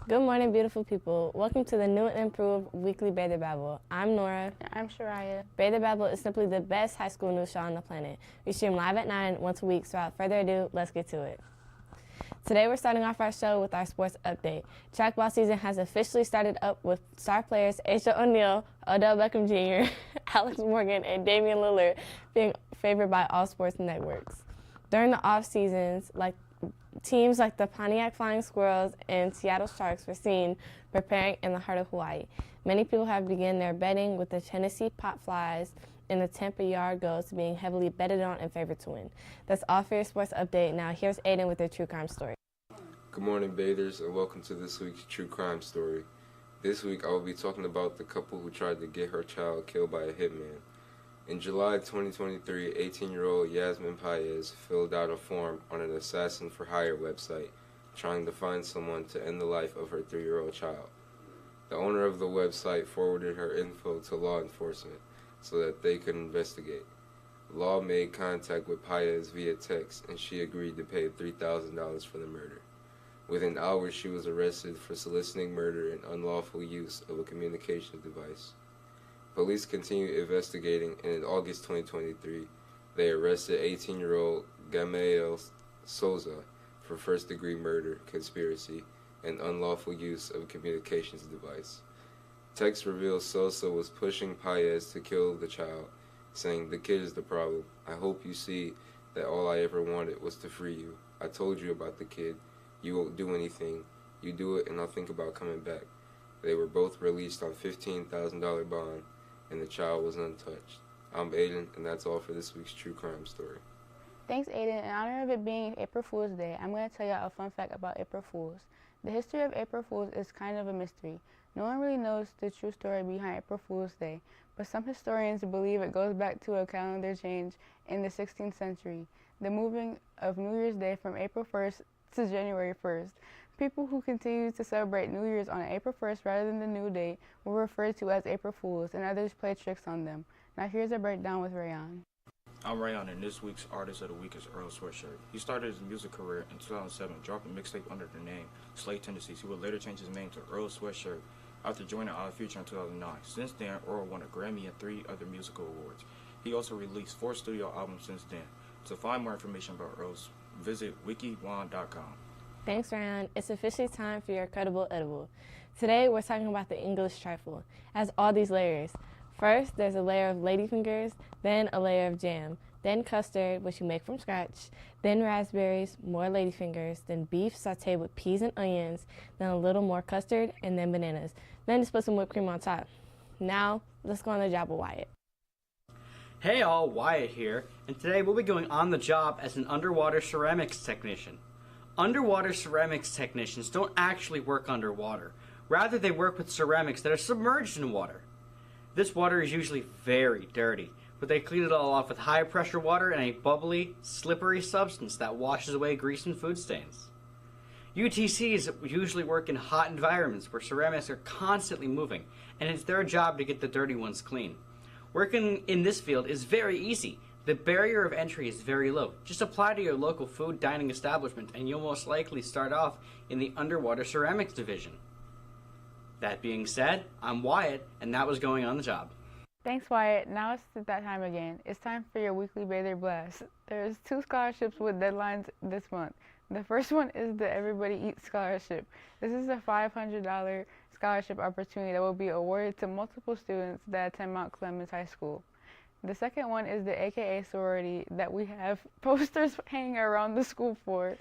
Good morning, beautiful people. Welcome to the new and improved weekly Bathe Babble. I'm Norah. I'm Shariah. Bathe Babble is simply the best high school news show on the planet. We stream live at 9 once a week, so without further ado, let's get to it. Today we're starting off our show with our sports update. Track ball season has officially started up with star players Aisha O'Neal, Odell Beckham Jr., Alex Morgan, and Damian Lillard being favored by all sports networks. During the off seasons, teams like the Pontiac Flying Squirrels and Seattle Sharks were seen preparing in the heart of Hawaii. Many people have begun their betting, with the Tennessee Potflies and the Tampa Yard Ghosts being heavily betted on and favored to win. That's all for your sports update. Now here's Aidan with their true crime story. Good morning, bathers, and welcome to this week's true crime story. This week I will be talking about the couple who tried to get her child killed by a hitman. In July 2023, 18-year-old Yasmin Paez filled out a form on an Assassin for Hire website, trying to find someone to end the life of her 3-year-old child. The owner of the website forwarded her info to law enforcement so that they could investigate. Law made contact with Paez via text, and she agreed to pay $3,000 for the murder. Within hours, she was arrested for soliciting murder and unlawful use of a communications device. Police continued investigating, and in August 2023, they arrested 18-year-old Gamaliel Souza for first-degree murder, conspiracy, and unlawful use of a communications device. Text reveals Souza was pushing Paez to kill the child, saying, "The kid is the problem. I hope you see that all I ever wanted was to free you. I told you about the kid. You won't do anything. You do it, and I'll think about coming back." They were both released on $15,000 bond, and the child was untouched. I'm Aidan, and that's all for this week's true crime story. Thanks, Aidan. In honor of it being April Fool's Day, I'm going to tell y'all a fun fact about April Fools. The history of April Fools is kind of a mystery. No one really knows the true story behind April Fool's Day, but some historians believe it goes back to a calendar change in the 16th century, the moving of New Year's Day from April 1st to January 1st. People who continue to celebrate New Year's on April 1st rather than the new date were referred to as April Fools, and others played tricks on them. Now here's a breakdown with Rayon. I'm Rayon, and this week's Artist of the Week is Earl Sweatshirt. He started his music career in 2007, dropping a mixtape under the name Slave Tendencies. He would later change his name to Earl Sweatshirt after joining Odd Future in 2009. Since then, Earl won a Grammy and 3 other musical awards. He also released 4 studio albums since then. To find more information about Earl, visit wikiwan.com. Thanks, Ryan. It's officially time for your credible edible. Today, we're talking about the English trifle. It has all these layers. First, there's a layer of ladyfingers, then a layer of jam, then custard, which you make from scratch, then raspberries, more ladyfingers, then beef sauteed with peas and onions, then a little more custard, and then bananas. Then just put some whipped cream on top. Now, let's go on the job with Wyatt. Hey all, Wyatt here, and today we'll be going on the job as an underwater ceramics technician. Underwater ceramics technicians don't actually work underwater. Rather, they work with ceramics that are submerged in water. This water is usually very dirty, but they clean it all off with high pressure water and a bubbly, slippery substance that washes away grease and food stains. UTCs usually work in hot environments where ceramics are constantly moving, and it's their job to get the dirty ones clean. Working in this field is very easy. The barrier of entry is very low. Just apply to your local food dining establishment and you'll most likely start off in the underwater ceramics division. That being said, I'm Wyatt, and that was going on the job. Thanks, Wyatt. Now it's that time again. It's time for your weekly Bather Blast. There's 2 scholarships with deadlines this month. The first one is the Everybody Eats Scholarship. This is a $500 scholarship opportunity that will be awarded to multiple students that attend Mount Clemens High School. The second one is the AKA sorority that we have posters hanging around the school for.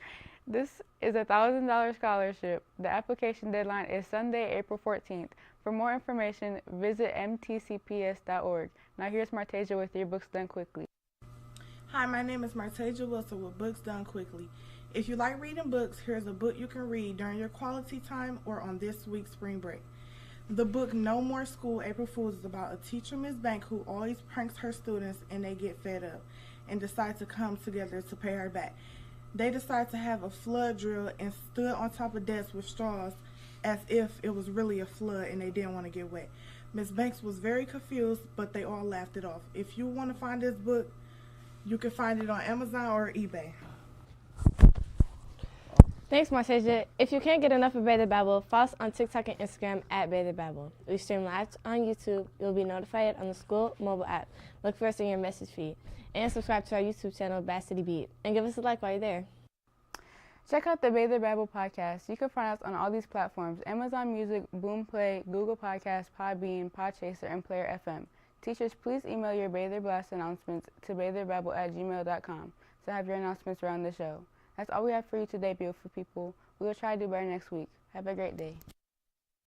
This is a $1,000 scholarship. The application deadline is Sunday, April 14th. For more information, visit mtcps.org. Now here's Martaeja with your Books Done Quickly. Hi, my name is Martaeja Wilson with Books Done Quickly. If you like reading books, here's a book you can read during your quality time or on this week's spring break. The book No More School, April Fools is about a teacher, Ms. Bank, who always pranks her students and they get fed up and decide to come together to pay her back. They decide to have a flood drill and stood on top of desks with straws as if it was really a flood and they didn't want to get wet. Ms. Banks was very confused, but they all laughed it off. If you want to find this book, you can find it on Amazon or eBay. Thanks, Martaeja. If you can't get enough of Bathe Babble, follow us on TikTok and Instagram at Bathe Babble. We stream live on YouTube. You'll be notified on the school mobile app. Look for us in your message feed. And subscribe to our YouTube channel, Bad City Beat. And give us a like while you're there. Check out the Bathe Babble podcast. You can find us on all these platforms: Amazon Music, Boomplay, Google Podcasts, Podbean, Podchaser, and Player FM. Teachers, please email your Bather Blast announcements to batherbabble@gmail.com to have your announcements around the show. That's all we have for you today, beautiful people. We will try to do better next week. Have a great day.